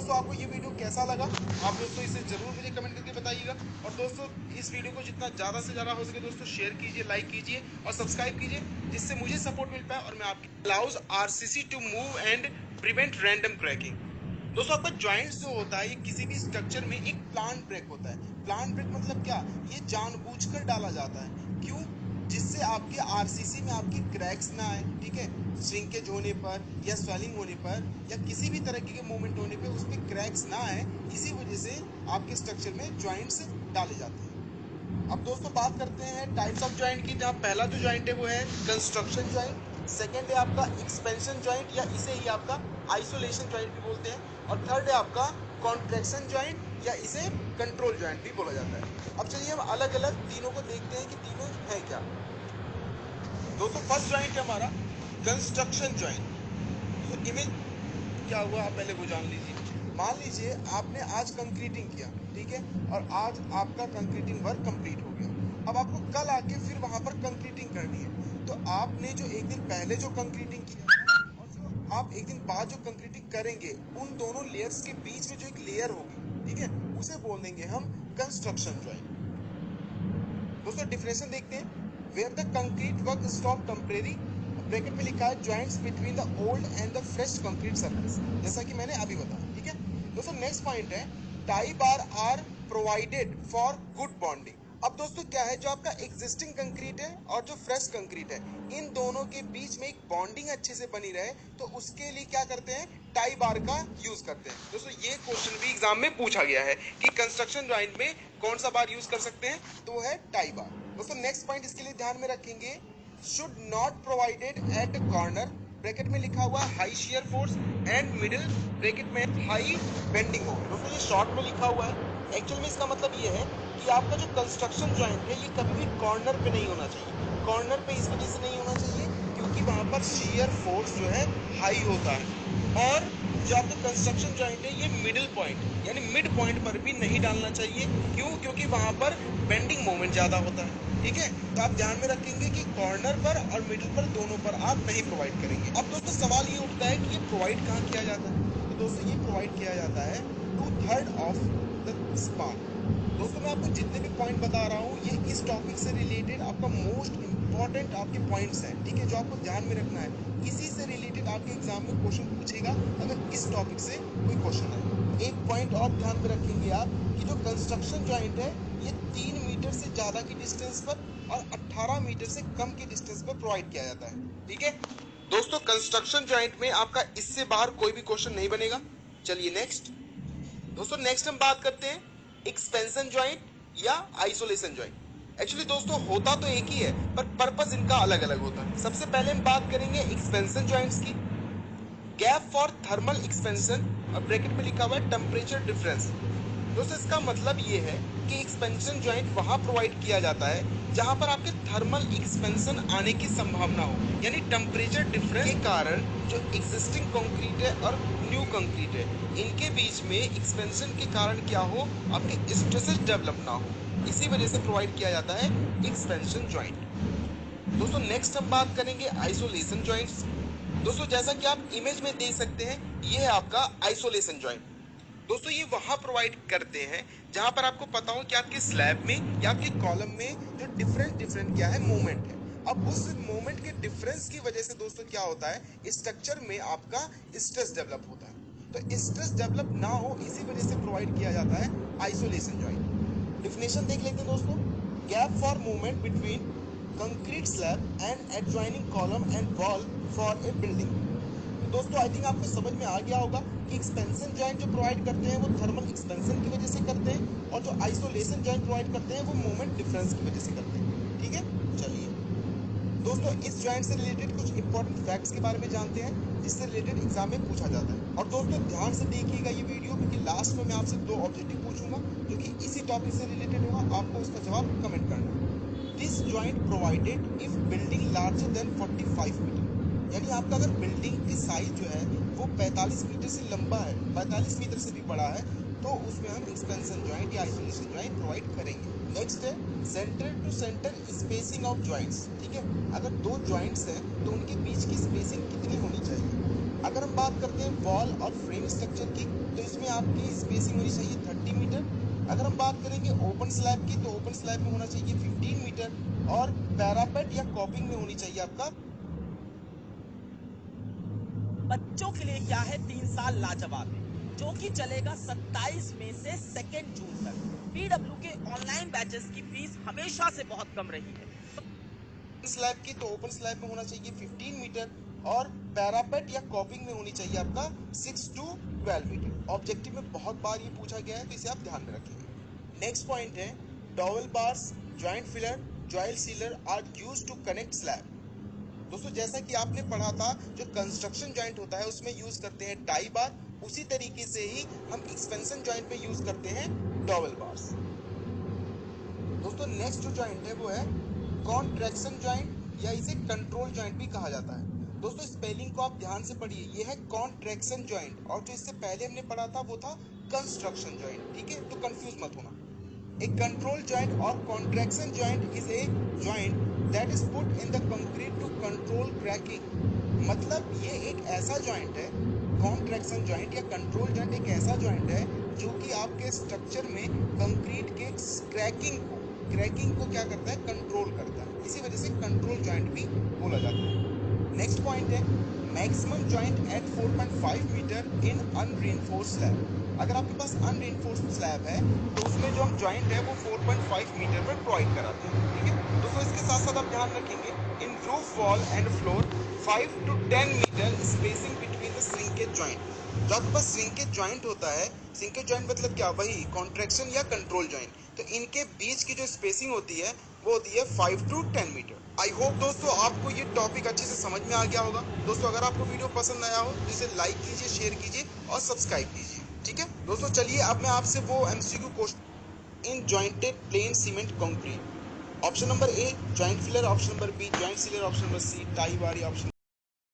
दोस्तों आपको ये वीडियो कैसा लगा आप दोस्तों इसे जरूर मुझे कमेंट करके बताइएगा। और दोस्तों इस वीडियो को जितना ज़्यादा से ज़्यादा हो सके दोस्तों शेयर कीजिए, लाइक कीजिए और सब्सक्राइब कीजिए, जिससे मुझे सपोर्ट मिल पाए और मैं आपकी allows RCC to move and prevent random cracking. दोस्तों आपका जॉइंट्स जो होता है ये किसी भी स्ट्रक्चर में एक प्लान ब्रेक होता है। प्लान ब्रेक मतलब क्या, ये जानबूझकर डाला जाता है। क्यों? जिससे आपके आरसीसी में आपकी क्रैक्स ना आए, ठीक है। श्रिंकेज होने पर या स्वेलिंग होने पर या किसी भी तरह के मूवमेंट होने पर उस पर क्रैक्स ना आए, इसी वजह से आपके स्ट्रक्चर में जॉइंट्स डाले जाते हैं। अब दोस्तों बात करते हैं टाइप्स ऑफ जॉइंट की, जहाँ पहला जो जॉइंट है वो है कंस्ट्रक्शन जॉइंट, सेकंड है आपका एक्सपेंशन जॉइंट या इसे ही आपका आइसोलेशन जॉइंट भी बोलते हैं, और थर्ड है आपका कॉन्ट्रैक्शन जॉइंट या इसे कंट्रोल जॉइंट भी बोला जाता है। अब चलिए हम अलग अलग तीनों को देखते हैं कि तीनों है क्या। दोस्तों फर्स्ट जॉइंट है हमारा कंस्ट्रक्शन जॉइंट। तो इमेज क्या हुआ आप पहले वो जान लीजिए। मान लीजिए आपने आज कंक्रीटिंग किया, ठीक है, और आज आपका कंक्रीटिंग वर्क कंप्लीट हो गया। अब आपको कल आके फिर वहां पर कंक्रीटिंग करनी है। तो आपने जो एक दिन पहले जो कंक्रीटिंग किया और जो आप एक दिन बाद जो कंक्रीटिंग करेंगे, उन दोनों लेयर्स के बीच में जो एक लेयर होगी, ठीक है, उसे बोल देंगे हम कंस्ट्रक्शन जॉइंट। दोस्तों डिफिनेशन देखते हैं। Where the concrete work stop temporary, bracket में लिखा है joints between the old and the fresh concrete surface, जैसा कि मैंने अभी बताया, ठीक है। दोस्तों नेक्स्ट पॉइंट है tie bar are provided for good bonding. अब दोस्तों क्या है, जो आपका एग्जिस्टिंग कंक्रीट है और जो फ्रेश कंक्रीट है, इन दोनों के बीच में एक बॉन्डिंग अच्छे से बनी रहे, तो उसके लिए क्या करते हैं, टाई बार का यूज करते हैं। दोस्तों ये क्वेश्चन भी एग्जाम में पूछा गया है कि कंस्ट्रक्शन जॉइंट में कौन सा बार यूज कर सकते हैं, तो वो है टाई बार। दोस्तों नेक्स्ट पॉइंट इसके लिए ध्यान में रखेंगे, should not provided eight corner, bracket में लिखा हुआ high shear force, and middle bracket में हाई बेंडिंग मोमेंट। दोस्तों ये शॉर्ट में लिखा हुआ है, एक्चुअल में इसका मतलब ये है कि आपका जो कंस्ट्रक्शन जॉइंट है ये कभी भी कॉर्नर पे नहीं होना चाहिए। कॉर्नर पे इस वजह से नहीं होना चाहिए क्योंकि वहां पर शियर फोर्स जो है हाई होता है। और जो आपका कंस्ट्रक्शन जॉइंट है ये मिडिल पॉइंट यानी मिड पॉइंट पर भी नहीं डालना चाहिए। क्यों? क्योंकि वहां पर बेंडिंग मोमेंट ज्यादा होता है, ठीक है। तो आप ध्यान में रखेंगे कि कॉर्नर पर और मिडिल पर दोनों पर आप नहीं प्रोवाइड करेंगे। अब दोस्तों सवाल ये उठता है कि ये प्रोवाइड कहाँ किया जाता है। तो दोस्तों ये प्रोवाइड किया जाता है 2/3 ऑफ द स्पान। दोस्तों मैं आपको जितने भी पॉइंट बता रहा हूँ ये इस टॉपिक से रिलेटेड आपका मोस्ट इंपॉर्टेंट आपके पॉइंट्स हैं, ठीक है, जो आपको ध्यान में रखना है। इसी से रिलेटेड आपके एग्जाम में क्वेश्चन पूछेगा अगर इस टॉपिक से कोई क्वेश्चन है। एक पॉइंट और ध्यान में रखेंगे आप कि जो कंस्ट्रक्शन जॉइंट है ये 3 मीटर से ज्यादा की डिस्टेंस पर और 18 मीटर से कम की डिस्टेंस पर प्रोवाइड किया जाता है, ठीक है। दोस्तों कंस्ट्रक्शन जॉइंट में आपका इससे बाहर कोई भी क्वेश्चन नहीं बनेगा। चलिए नेक्स्ट। दोस्तों नेक्स्ट हम बात करते हैं एक्सपेंशन जॉइंट या आइसोलेशन जॉइंट। एक्चुअली दोस्तों होता तो एक ही है पर पर्पस इनका अलग अलग होता है। सबसे पहले हम बात करेंगे एक्सपेंशन जॉइंट्स की। गैप फॉर थर्मल एक्सपेंशन और ब्रैकेट में लिखा हुआ है टेम्परेचर डिफरेंस। दोस्तों इसका मतलब ये है कि एक्सपेंशन जॉइंट वहां प्रोवाइड किया जाता है जहां पर आपके थर्मल एक्सपेंशन आने की संभावना हो, यानी टेम्परेचर डिफरेंस के कारण जो एग्जिस्टिंग कंक्रीट है और न्यू कंक्रीट है इनके बीच में एक्सपेंशन के कारण क्या हो, आपके स्ट्रेसेस डेवलप ना हो, इसी वजह से प्रोवाइड किया जाता है एक्सपेंशन जॉइंट। दोस्तों नेक्स्ट हम बात करेंगे आइसोलेशन जॉइंट्स। दोस्तों जैसा कि आप इमेज में देख सकते हैं ये है आपका आइसोलेशन जॉइंट। दोस्तों ये वहां प्रोवाइड करते हैं जहां पर आपको पता हो कि आपके स्लैब में या आपके कॉलम में जो डिफरेंट क्या है मोमेंट है। अब उस मोमेंट के डिफरेंस की वजह से दोस्तों क्या होता है, स्ट्रक्चर में आपका स्ट्रेस डेवलप होता है। तो स्ट्रेस डेवलप ना हो इसी वजह से प्रोवाइड किया जाता है आइसोलेशन जॉइंट। डिफिनेशन देख लेते हैं दोस्तों। Gap for movement between concrete slab and adjoining column and wall for a building. तो दोस्तों आई थिंक आपको समझ में आ गया होगा कि एक्सपेंशन जॉइंट जो प्रोवाइड करते हैं वो थर्मल एक्सपेंशन की वजह से करते हैं और जो आइसोलेशन जॉइंट प्रोवाइड करते हैं वो मोमेंट डिफरेंस की वजह से करते हैं, ठीक है। चलिए दोस्तों इस जॉइंट से रिलेटेड कुछ इंपॉर्टेंट फैक्ट्स के बारे में जानते हैं जिससे रिलेटेड एग्जाम में पूछा जाता है। और दोस्तों ध्यान से देखिएगा ये वीडियो क्योंकि लास्ट में मैं आपसे 2 ऑब्जेक्टिव पूछूंगा जो कि इसी टॉपिक से रिलेटेड होगा, आपको उसका जवाब कमेंट करना है। This joint provided if building larger than 45 metre, यानी आपका अगर बिल्डिंग की साइज जो है वो 45 मीटर से लंबा है, 45 मीटर से भी बड़ा है, तो उसमें हम एक्सपेंशन जॉइंट या आइसोलेशन जॉइंट प्रोवाइड करेंगे। नेक्स्ट है centre to centre spacing of joints, ठीक है। अगर 2 जॉइंट्स हैं तो उनके बीच की स्पेसिंग कितनी होनी चाहिए। अगर हम बात करते हैं वॉल और फ्रेम स्ट्रक्चर की तो इसमें आपकी स्पेसिंग होनी चाहिए 30 मीटर। अगर हम बात करेंगे ओपन स्लैब की, तो ओपन स्लैब में होना चाहिए 15 मीटर और पैरापेट या कॉपिंग में होनी चाहिए आपका। बच्चों के लिए क्या है 3 साल लाजवाब है, जो कि चलेगा 27 मई से 2 जून तक। पीडब्ल्यू के ऑनलाइन बैचेस की फीस हमेशा से बहुत कम रही है। स्लैब की, तो ओपन स्लैब में होना चाहिए 15 मीटर और पैरापेट या कॉपिंग में होनी चाहिए आपका 6 to 12 मीटर। ऑब्जेक्टिव में बहुत बार ये पूछा गया है, तो इसे आप ध्यान में रखेंगे। नेक्स्ट पॉइंट है डॉवल बार्स, जॉइंट फिलर, जॉइल sealer are used to connect slab. दोस्तों जैसा कि आपने पढ़ा था, जो कंस्ट्रक्शन जॉइंट होता है उसमें यूज करते हैं टाई बार, उसी तरीके से ही हम एक्सपेंशन जॉइंट में यूज करते हैं डॉवल बार्स। दोस्तों नेक्स्ट जो जॉइंट है वो है कॉन्ट्रैक्शन जॉइंट या इसे कंट्रोल जॉइंट भी कहा जाता है। दोस्तों स्पेलिंग को आप ध्यान से पढ़िए, ये है कॉन्ट्रैक्शन जॉइंट और जो इससे पहले हमने पढ़ा था वो था कंस्ट्रक्शन जॉइंट, ठीक है, तो कंफ्यूज मत होना। A control joint or contraction joint is a joint that is put in the concrete to control cracking। मतलब ये एक ऐसा जॉइंट है, कॉन्ट्रैक्शन जॉइंट या कंट्रोल जॉइंट एक ऐसा जॉइंट है जो कि आपके स्ट्रक्चर में कंक्रीट के क्रैकिंग को क्या करता है, कंट्रोल करता है। इसी वजह से कंट्रोल जॉइंट भी बोला जाता है। नेक्स्ट पॉइंट है मैक्सिमम जॉइंट एट 4.5 मीटर इन अनरीइंफोर्स्ड स्लैब। अगर आपके पास अनरीइंफोर्स्ड स्लैब है तो उसमें जो हम जॉइंट है वो 4.5 मीटर पर प्रोवाइड कराते हैं, ठीक है। दोस्तों इसके साथ साथ आप ध्यान रखेंगे in roof wall and floor 5 to 10 metre spacing between the shrinkage joint. जो आपके पास श्रिंकेज जॉइंट होता है, श्रिंकेज जॉइंट मतलब क्या, वही कॉन्ट्रैक्शन या कंट्रोल जॉइंट, तो इनके बीच की जो स्पेसिंग होती है वो होती है 5 to 10 मीटर। आई होप दोस्तों आपको ये टॉपिक अच्छे से समझ में आ गया होगा। दोस्तों अगर आपको वीडियो पसंद आया हो तो इसे लाइक कीजिए, शेयर कीजिए और सब्सक्राइब कीजिए, ठीक है। दोस्तों चलिए अब मैं आपसे वो MCQ question in jointed plain cement concrete. Option number A joint filler, option number B joint sealer, option number C tie bar, option